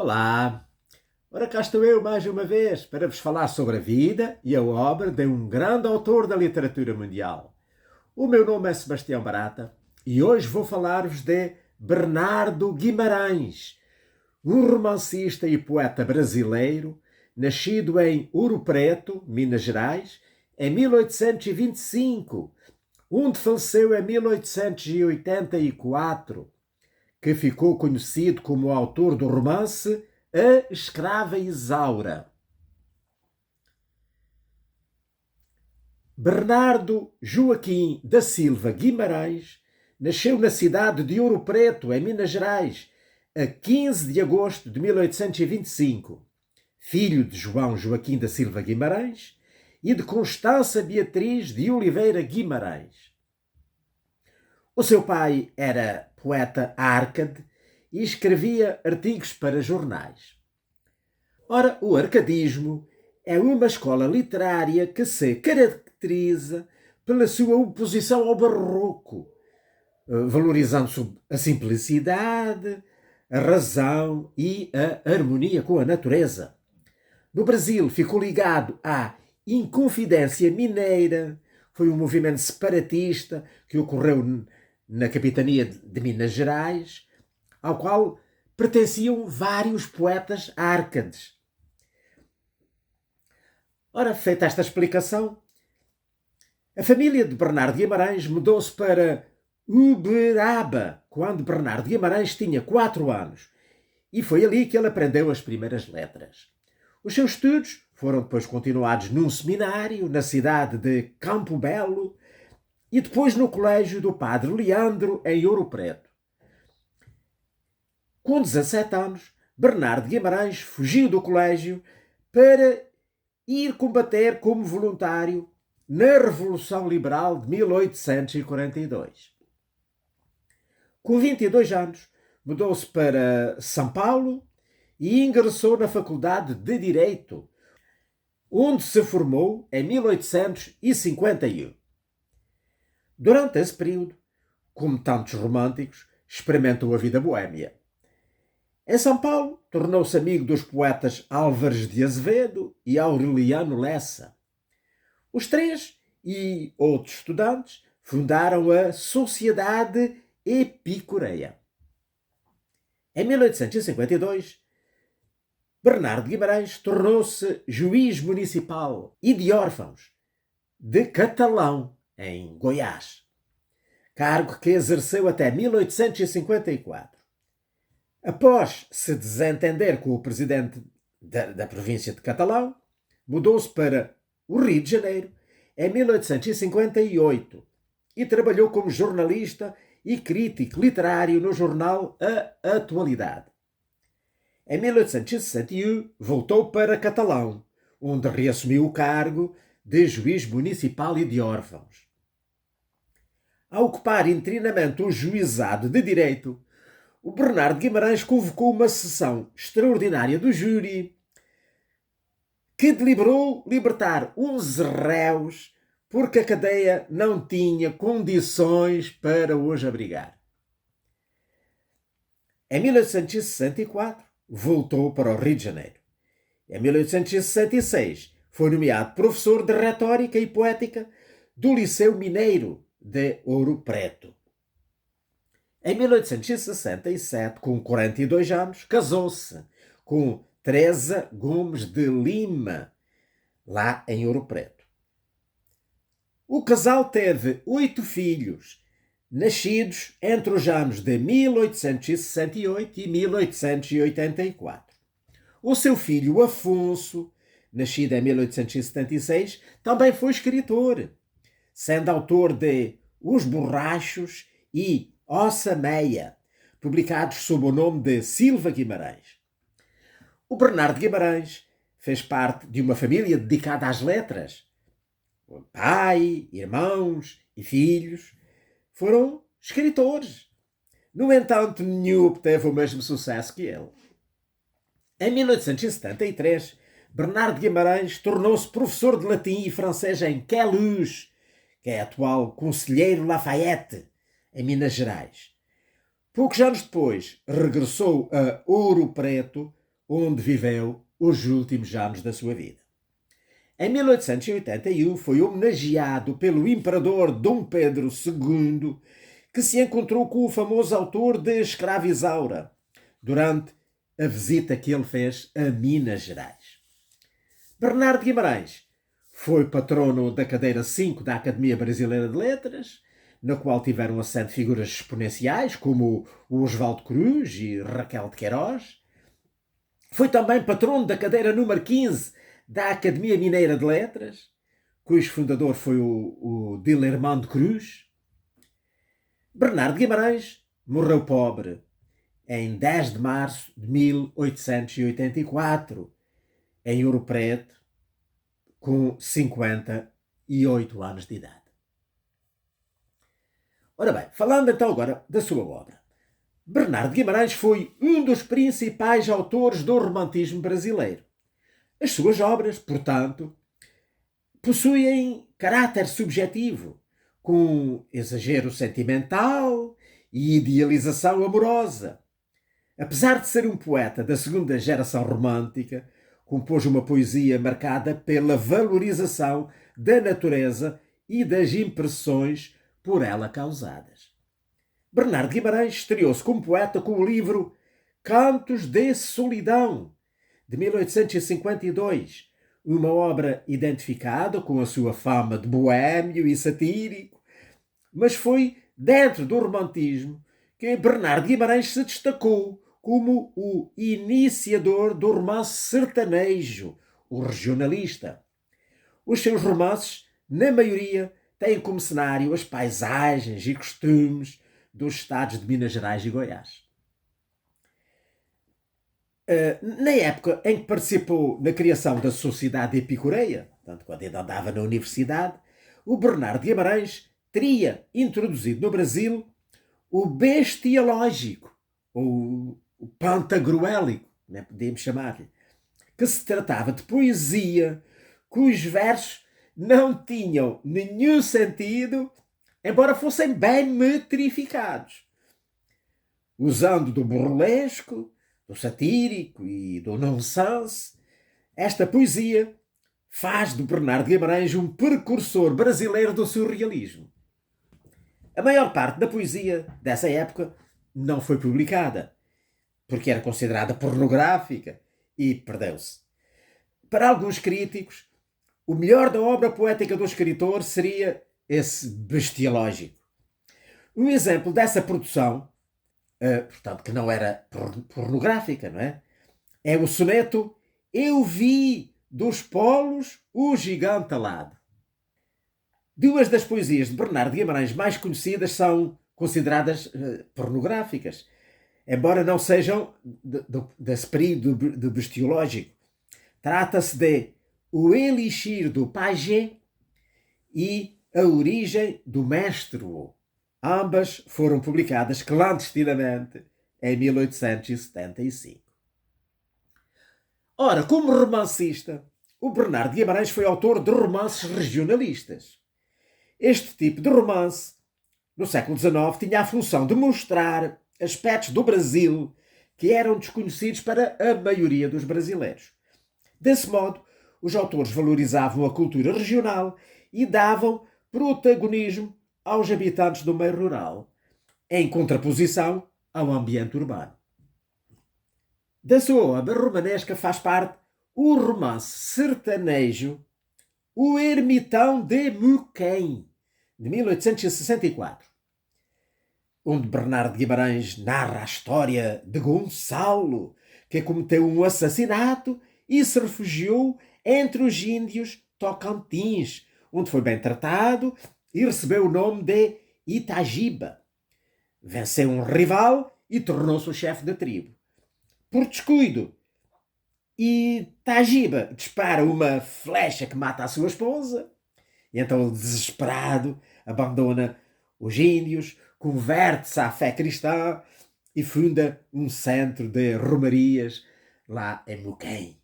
Olá! Ora, cá estou eu mais uma vez para vos falar sobre a vida e a obra de um grande autor da literatura mundial. O meu nome é Sebastião Barata e hoje vou falar-vos de Bernardo Guimarães, um romancista e poeta brasileiro, nascido em Ouro Preto, Minas Gerais, em 1825, onde faleceu em 1884, que ficou conhecido como autor do romance A Escrava Isaura. Bernardo Joaquim da Silva Guimarães nasceu na cidade de Ouro Preto, em Minas Gerais, a 15 de agosto de 1825, filho de João Joaquim da Silva Guimarães e de Constança Beatriz de Oliveira Guimarães. O seu pai era poeta Árcade e escrevia artigos para jornais. Ora, o arcadismo é uma escola literária que se caracteriza pela sua oposição ao barroco, valorizando a simplicidade, a razão e a harmonia com a natureza. No Brasil ficou ligado à Inconfidência Mineira, foi um movimento separatista que ocorreu na capitania de Minas Gerais, ao qual pertenciam vários poetas árcades. Ora, feita esta explicação, a família de Bernardo Guimarães mudou-se para Uberaba quando Bernardo Guimarães tinha 4 anos e foi ali que ele aprendeu as primeiras letras. Os seus estudos foram depois continuados num seminário na cidade de Campo Belo e depois no colégio do Padre Leandro em Ouro Preto. Com 17 anos, Bernardo Guimarães fugiu do colégio para ir combater como voluntário na Revolução Liberal de 1842. Com 22 anos, mudou-se para São Paulo e ingressou na Faculdade de Direito, onde se formou em 1851. Durante esse período, como tantos românticos, experimentou a vida boémia. Em São Paulo, tornou-se amigo dos poetas Álvares de Azevedo e Aureliano Lessa. Os três e outros estudantes fundaram a Sociedade Epicureia. Em 1852, Bernardo Guimarães tornou-se juiz municipal e de órfãos de Catalão, em Goiás, cargo que exerceu até 1854. Após se desentender com o presidente da província de Catalão, mudou-se para o Rio de Janeiro em 1858 e trabalhou como jornalista e crítico literário no jornal A Atualidade. Em 1861 voltou para Catalão, onde reassumiu o cargo de juiz municipal e de órfãos. A ocupar interinamente o juizado de Direito, o Bernardo Guimarães convocou uma sessão extraordinária do júri que deliberou libertar uns réus porque a cadeia não tinha condições para os abrigar. Em 1864, voltou para o Rio de Janeiro. Em 1866, foi nomeado professor de retórica e poética do Liceu Mineiro de Ouro Preto. Em 1867, com 42 anos, casou-se com Teresa Gomes de Lima, lá em Ouro Preto. O casal teve 8 filhos, nascidos entre os anos de 1868 e 1884. O seu filho Afonso, nascido em 1876, também foi escritor, sendo autor de Os Borrachos e Ossa Meia, publicados sob o nome de Silva Guimarães. O Bernardo Guimarães fez parte de uma família dedicada às letras. O pai, irmãos e filhos foram escritores. No entanto, nenhum obteve o mesmo sucesso que ele. Em 1873, Bernardo Guimarães tornou-se professor de latim e francês em Queluz, que é atual Conselheiro Lafayette, em Minas Gerais. Poucos anos depois, regressou a Ouro Preto, onde viveu os últimos anos da sua vida. Em 1881 foi homenageado pelo imperador Dom Pedro II, que se encontrou com o famoso autor de Escrava Isaura durante a visita que ele fez a Minas Gerais. Bernardo Guimarães foi patrono da cadeira 5 da Academia Brasileira de Letras, na qual tiveram assento figuras exponenciais como o Oswaldo Cruz e Raquel de Queiroz. Foi também patrono da cadeira número 15 da Academia Mineira de Letras, cujo fundador foi o Dilermando Cruz. Bernardo Guimarães morreu pobre em 10 de março de 1884, em Ouro Preto, com 58 anos de idade. Ora bem, falando então agora da sua obra. Bernardo Guimarães foi um dos principais autores do romantismo brasileiro. As suas obras, portanto, possuem caráter subjetivo, com exagero sentimental e idealização amorosa. Apesar de ser um poeta da segunda geração romântica, compôs uma poesia marcada pela valorização da natureza e das impressões por ela causadas. Bernardo Guimarães estreou-se como poeta com o livro Cantos de Solidão, de 1852, uma obra identificada com a sua fama de boêmio e satírico, mas foi dentro do romantismo que Bernardo Guimarães se destacou como o iniciador do romance sertanejo, o regionalista. Os seus romances, na maioria, têm como cenário as paisagens e costumes dos estados de Minas Gerais e Goiás. Na época em que participou na criação da Sociedade Epicureia, portanto, quando ainda andava na universidade, o Bernardo Guimarães teria introduzido no Brasil o bestiológico, ou o pantagruélico, né, podíamos chamar-lhe, que se tratava de poesia cujos versos não tinham nenhum sentido, embora fossem bem metrificados. Usando do burlesco, do satírico e do nonsense, esta poesia faz do Bernardo Guimarães um precursor brasileiro do surrealismo. A maior parte da poesia dessa época não foi publicada, porque era considerada pornográfica e perdeu-se. Para alguns críticos, o melhor da obra poética do escritor seria esse bestiológico. Um exemplo dessa produção, portanto, que não era pornográfica, não é? É o soneto Eu vi dos polos o gigante alado. Duas das poesias de Bernardo Guimarães mais conhecidas são consideradas pornográficas, embora não sejam desse período do bestiológico. Trata-se de O Elixir do Pajé e A Origem do Mestre. Ambas foram publicadas clandestinamente em 1875. Ora, como romancista, o Bernardo Guimarães foi autor de romances regionalistas. Este tipo de romance, no século XIX, tinha a função de mostrar aspectos do Brasil que eram desconhecidos para a maioria dos brasileiros. Desse modo, os autores valorizavam a cultura regional e davam protagonismo aos habitantes do meio rural, em contraposição ao ambiente urbano. Da sua obra romanesca faz parte o romance sertanejo O Ermitão de Muquem, de 1864, onde Bernardo Guimarães narra a história de Gonçalo, que cometeu um assassinato e se refugiou entre os índios Tocantins, onde foi bem tratado e recebeu o nome de Itagiba. Venceu um rival e tornou-se o chefe da tribo. Por descuido, Itagiba dispara uma flecha que mata a sua esposa, e então, desesperado, abandona os índios, converte-se à fé cristã e funda um centro de romarias lá em Muquem.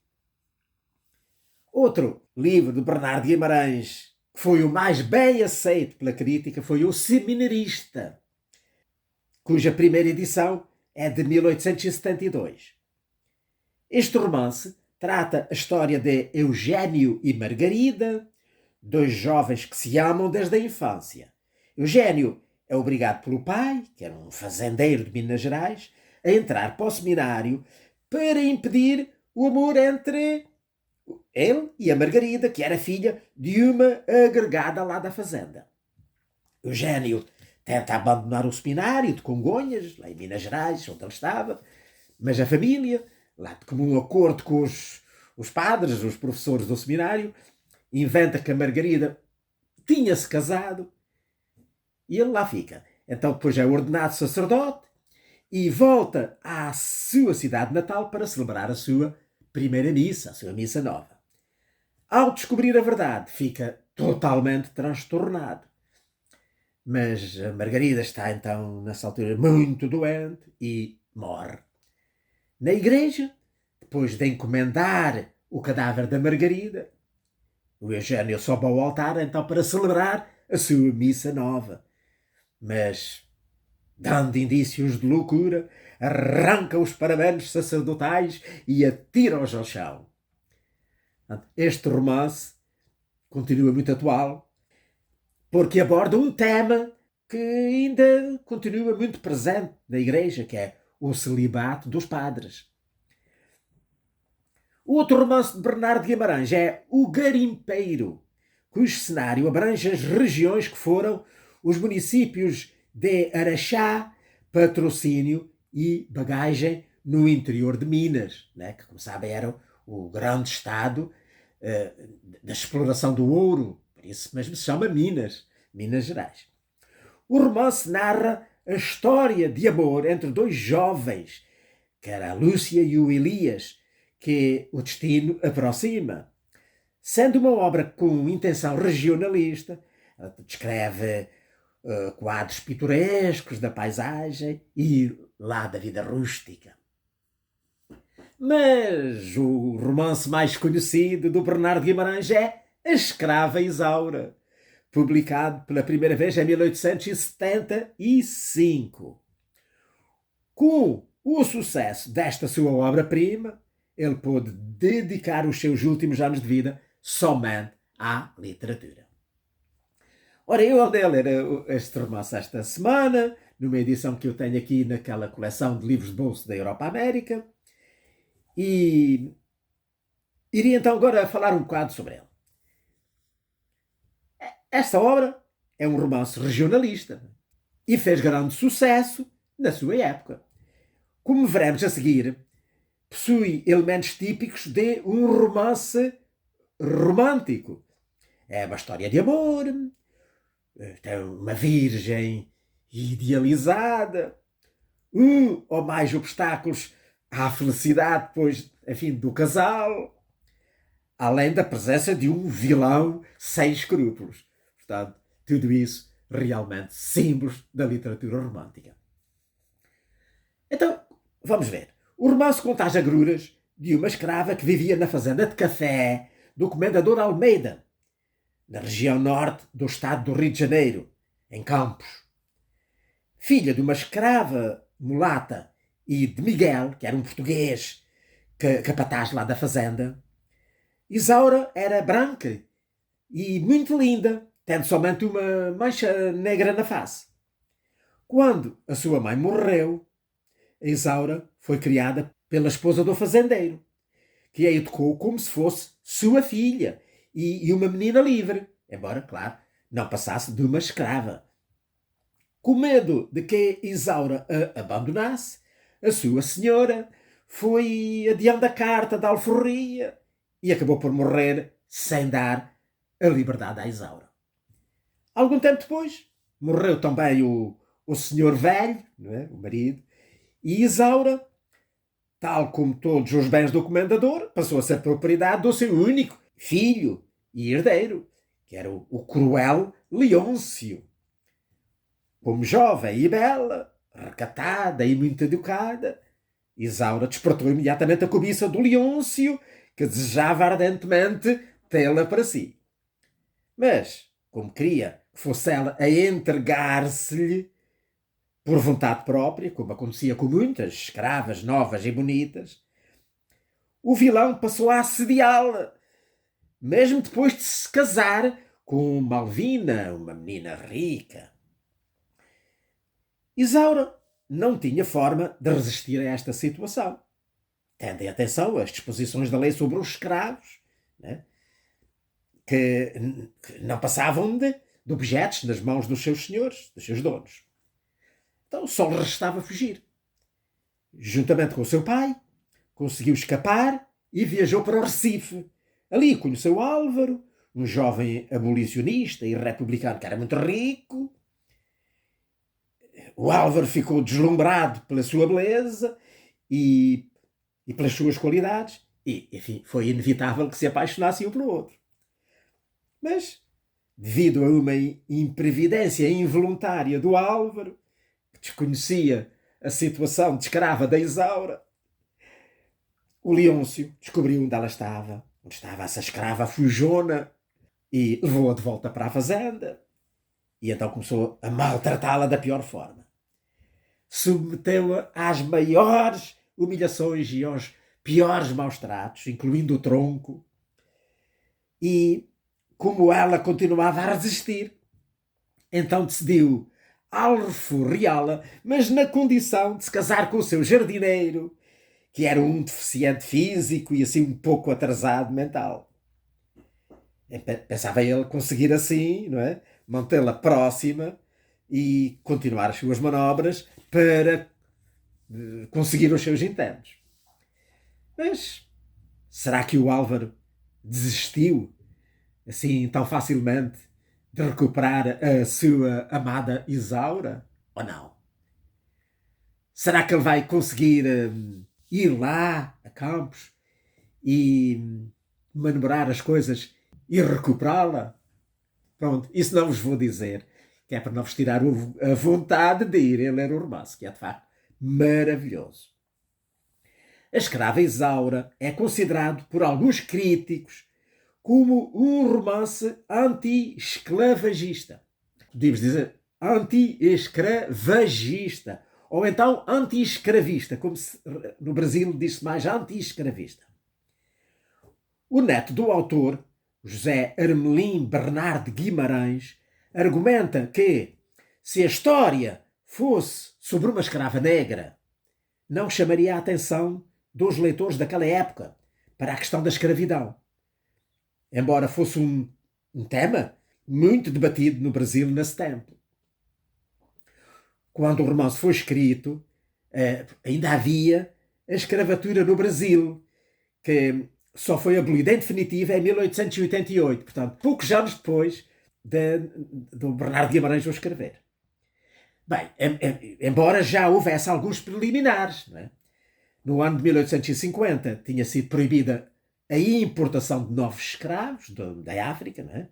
Outro livro de Bernardo Guimarães, que foi o mais bem aceito pela crítica, foi O Seminarista, cuja primeira edição é de 1872. Este romance trata a história de Eugênio e Margarida, dois jovens que se amam desde a infância. Eugênio é obrigado pelo pai, que era um fazendeiro de Minas Gerais, a entrar para o seminário para impedir o amor entre ele e a Margarida, que era filha de uma agregada lá da fazenda. Eugênio tenta abandonar o seminário de Congonhas, lá em Minas Gerais, onde ele estava, mas a família, lá de comum acordo com os padres, os professores do seminário, inventa que a Margarida tinha-se casado e ele lá fica. Então depois é ordenado sacerdote e volta à sua cidade natal para celebrar a sua primeira missa, a sua missa nova. Ao descobrir a verdade, fica totalmente transtornado. Mas a Margarida está então, nessa altura, muito doente e morre. Na igreja, depois de encomendar o cadáver da Margarida, o Eugênio sobe ao altar então para celebrar a sua missa nova. Mas, dando indícios de loucura, arranca os paramentos sacerdotais e atira-os ao chão. Este romance continua muito atual, porque aborda um tema que ainda continua muito presente na igreja, que é o celibato dos padres. O outro romance de Bernardo de Guimarães é O Garimpeiro, cujo cenário abrange as regiões que foram os municípios de Araxá, Patrocínio e Bagagem, no interior de Minas, né, que, como sabem, era o grande estado da exploração do ouro, por isso mesmo se chama Minas Gerais. O romance narra a história de amor entre dois jovens, que era a Lúcia e o Elias, que o destino aproxima. Sendo uma obra com intenção regionalista, descreve quadros pitorescos da paisagem e lá da vida rústica. Mas o romance mais conhecido do Bernardo Guimarães é A Escrava Isaura, publicado pela primeira vez em 1875. Com o sucesso desta sua obra-prima, ele pôde dedicar os seus últimos anos de vida somente à literatura. Ora, eu andei a ler este romance esta semana, numa edição que eu tenho aqui naquela coleção de livros de bolso da Europa América, e iria então agora falar um bocado sobre ele. Esta obra é um romance regionalista e fez grande sucesso na sua época. Como veremos a seguir, possui elementos típicos de um romance romântico. É uma história de amor, tem uma virgem idealizada, um ou mais obstáculos à felicidade depois, enfim, do casal, além da presença de um vilão sem escrúpulos. Portanto, tudo isso realmente símbolos da literatura romântica. Então, vamos ver. O romance conta as agruras de uma escrava que vivia na fazenda de café do comendador Almeida, na região norte do estado do Rio de Janeiro, em Campos. Filha de uma escrava mulata e de Miguel, que era um português capataz lá da fazenda, Isaura era branca e muito linda, tendo somente uma mancha negra na face. Quando a sua mãe morreu, a Isaura foi criada pela esposa do fazendeiro, que a educou como se fosse sua filha e uma menina livre, embora, claro, não passasse de uma escrava. Com medo de que Isaura a abandonasse, a sua senhora foi adiando a carta da alforria e acabou por morrer sem dar a liberdade à Isaura. Algum tempo depois, morreu também o senhor velho, não é? O marido, e Isaura, tal como todos os bens do comendador, passou a ser propriedade do seu único filho e herdeiro, que era o cruel Leôncio. Como jovem e bela, recatada e muito educada, Isaura despertou imediatamente a cobiça do Leôncio, que desejava ardentemente tê-la para si. Mas, como queria que fosse ela a entregar-se-lhe por vontade própria, como acontecia com muitas escravas novas e bonitas, o vilão passou a assediá-la, mesmo depois de se casar com Malvina, uma menina rica. Isaura não tinha forma de resistir a esta situação. Tendo em atenção as disposições da lei sobre os escravos, né, que não passavam de objetos nas mãos dos seus senhores, dos seus donos. Então só lhe restava fugir. Juntamente com o seu pai, conseguiu escapar e viajou para o Recife. Ali conheceu Álvaro, um jovem abolicionista e republicano que era muito rico. O Álvaro ficou deslumbrado pela sua beleza e pelas suas qualidades e, enfim, foi inevitável que se apaixonassem um pelo outro. Mas, devido a uma imprevidência involuntária do Álvaro, que desconhecia a situação de escrava da Isaura, o Leôncio descobriu onde estava essa escrava fujona, e levou-a de volta para a fazenda, e então começou a maltratá-la da pior forma. Submeteu-a às maiores humilhações e aos piores maus tratos, incluindo o tronco, e como ela continuava a resistir, então decidiu alforriá-la, mas na condição de se casar com o seu jardineiro, que era um deficiente físico e assim um pouco atrasado mental. Pensava ele conseguir assim, não é, mantê-la próxima e continuar as suas manobras para conseguir os seus intentos. Mas será que o Álvaro desistiu assim tão facilmente de recuperar a sua amada Isaura? Ou não? Será que ele vai conseguir ir lá a Campos e manobrar as coisas e recuperá-la? Pronto, isso não vos vou dizer, que é para não vos tirar a vontade de ir a ler o romance, que é de facto maravilhoso. A escrava Isaura é considerado por alguns críticos como um romance anti-esclavagista. Podemos dizer anti-escravagista, ou então anti-escravista, como no Brasil diz-se mais anti-escravista. O neto do autor, José Hermelim Bernard de Guimarães, argumenta que, se a história fosse sobre uma escrava negra, não chamaria a atenção dos leitores daquela época para a questão da escravidão. Embora fosse um tema muito debatido no Brasil nesse tempo. Quando o romance foi escrito, ainda havia a escravatura no Brasil, que só foi abolida em definitiva em 1888, portanto, poucos anos depois do Bernardo Guimarães o escrever. Bem, embora já houvesse alguns preliminares, não é? No ano de 1850 tinha sido proibida a importação de novos escravos da África, não é?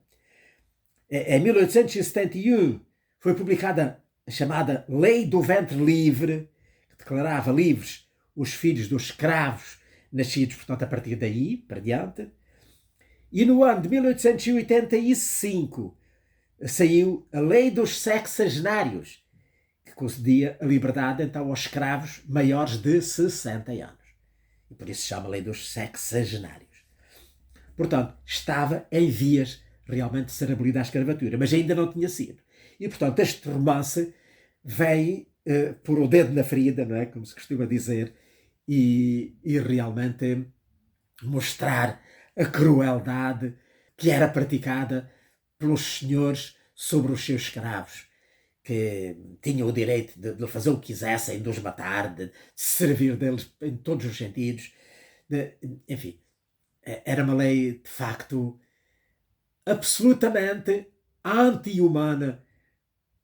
Em 1871 foi publicada a chamada Lei do Ventre Livre, que declarava livres os filhos dos escravos nascidos, portanto, a partir daí, para diante. E no ano de 1885 saiu a Lei dos Sexagenários, que concedia a liberdade, então, aos escravos maiores de 60 anos. E por isso se chama Lei dos Sexagenários. Portanto, estava em vias realmente de ser abolida a escravatura, mas ainda não tinha sido. E, portanto, este romance vem pôr o dedo na ferida, não é? Como se costuma dizer, e realmente mostrar a crueldade que era praticada pelos senhores sobre os seus escravos, que tinham o direito de fazer o que quisessem, de os matar, de servir deles em todos os sentidos. Enfim, era uma lei, de facto, absolutamente anti-humana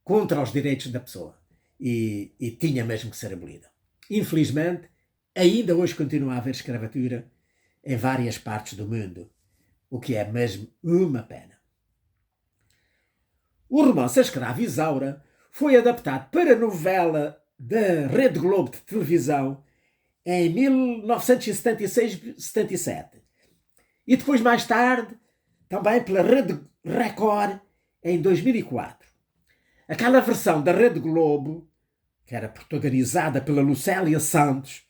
contra os direitos da pessoa. E tinha mesmo que ser abolida. Infelizmente, ainda hoje continua a haver escravatura em várias partes do mundo, o que é mesmo uma pena. O romance A Escrava Isaura foi adaptado para novela da Rede Globo de televisão em 1976-77 e depois, mais tarde, também pela Rede Record em 2004. Aquela versão da Rede Globo, que era protagonizada pela Lucélia Santos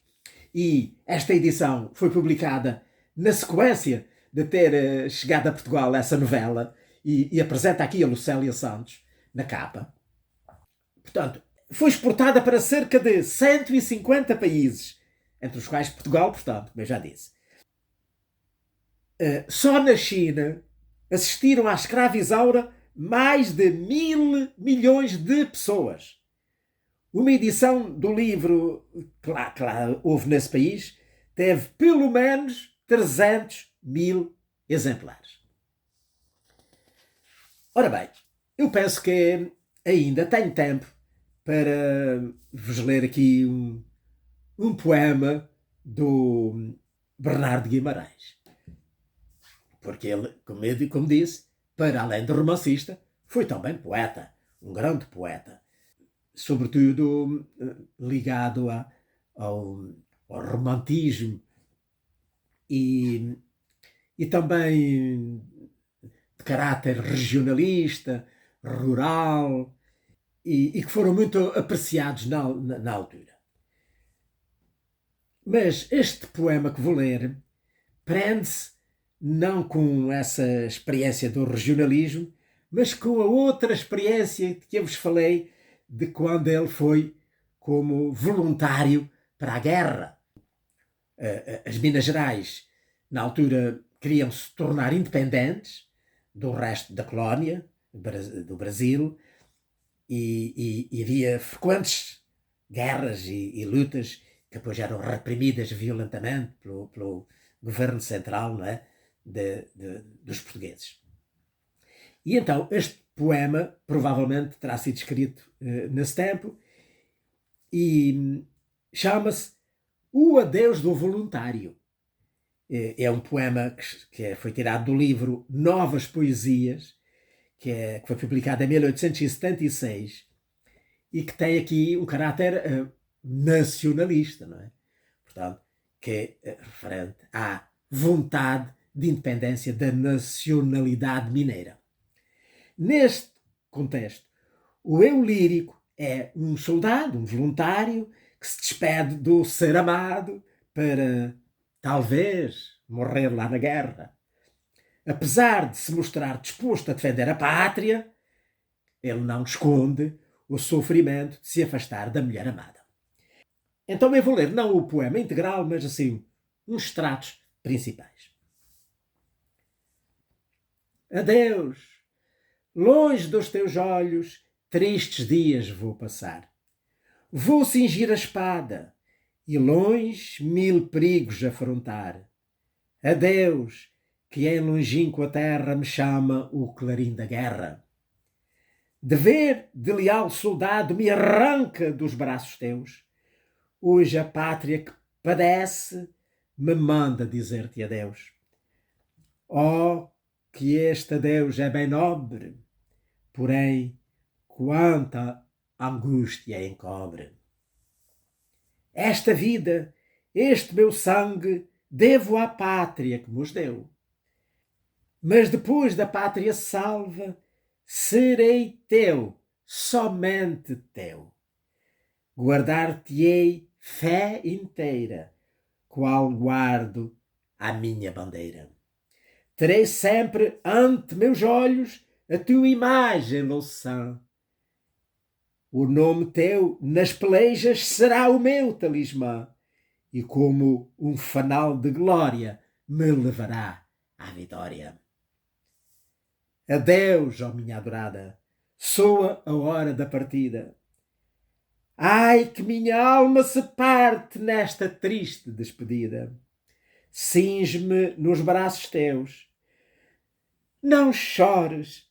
e esta edição foi publicada na sequência de ter chegado a Portugal essa novela, e apresenta aqui a Lucélia Santos na capa. Portanto, foi exportada para cerca de 150 países, entre os quais Portugal, portanto, como eu já disse. Só na China assistiram à escravizaura mais de 1.000 milhões de pessoas. Uma edição do livro que lá houve nesse país teve pelo menos 300.000 exemplares. Ora bem, eu penso que ainda tenho tempo para vos ler aqui um poema do Bernardo Guimarães. Porque ele, como disse, para além de romancista, foi também poeta, um grande poeta. Sobretudo ligado ao romantismo e também de caráter regionalista, rural, e que foram muito apreciados na altura. Mas este poema que vou ler prende-se não com essa experiência do regionalismo, mas com a outra experiência de que eu vos falei, de quando ele foi como voluntário para a guerra. As Minas Gerais, na altura, queriam se tornar independentes do resto da colónia, do Brasil, e havia frequentes guerras e lutas que depois eram reprimidas violentamente pelo governo central, não é? Dos portugueses. E então este poema provavelmente terá sido escrito nesse tempo e chama-se O Adeus do Voluntário. É um poema que foi tirado do livro Novas Poesias, que foi publicado em 1876 e que tem aqui um caráter nacionalista, não é? Portanto, que é referente à vontade de independência da nacionalidade mineira. Neste contexto, o eu lírico é um soldado, um voluntário, que se despede do ser amado para, talvez, morrer lá na guerra. Apesar de se mostrar disposto a defender a pátria, ele não esconde o sofrimento de se afastar da mulher amada. Então eu vou ler não o poema integral, mas assim, uns extratos principais. Adeus, longe dos teus olhos, tristes dias vou passar. Vou cingir a espada e longe 1000 perigos afrontar. Adeus, que em longínqua terra me chama o clarim da guerra. Dever de leal soldado me arranca dos braços teus. Hoje a pátria que padece me manda dizer-te adeus. Oh, que este adeus é bem nobre, porém, quanta angústia encobre. Esta vida, este meu sangue, devo à pátria que nos deu. Mas depois da pátria salva, serei teu, somente teu. Guardar-te-ei fé inteira, qual guardo a minha bandeira. Terei sempre ante meus olhos a tua imagem louçã. O nome teu nas pelejas será o meu talismã, e como um fanal de glória me levará à vitória. Adeus, ó minha adorada, soa a hora da partida. Ai, que minha alma se parte nesta triste despedida. Cinge-me nos braços teus. Não chores.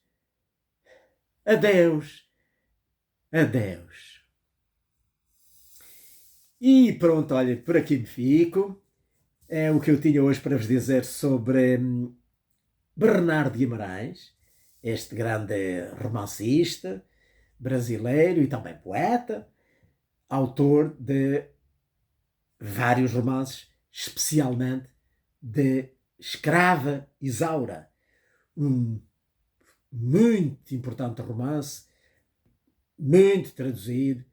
Adeus, adeus. E pronto, olha, por aqui me fico. É o que eu tinha hoje para vos dizer sobre Bernardo Guimarães, este grande romancista brasileiro e também poeta, autor de vários romances, especialmente de Escrava Isaura, um muito importante romance, muito traduzido,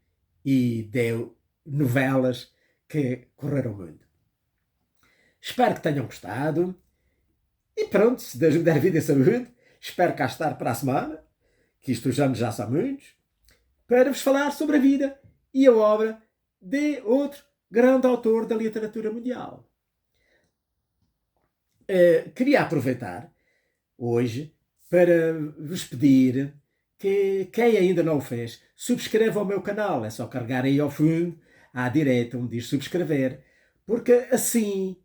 e deu novelas que correram muito. Espero que tenham gostado. E pronto, se Deus me der vida e saúde, espero cá estar para a semana, que isto os anos já são muitos, para vos falar sobre a vida e a obra de outro grande autor da literatura mundial. Queria aproveitar hoje para vos pedir que quem ainda não o fez, subscreva o meu canal. É só carregar aí ao fundo, à direita, onde diz subscrever, porque assim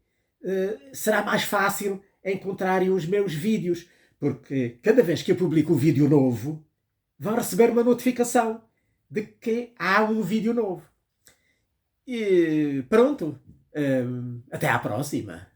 será mais fácil encontrarem os meus vídeos, porque cada vez que eu publico um vídeo novo, vão receber uma notificação de que há um vídeo novo. E pronto, até à próxima.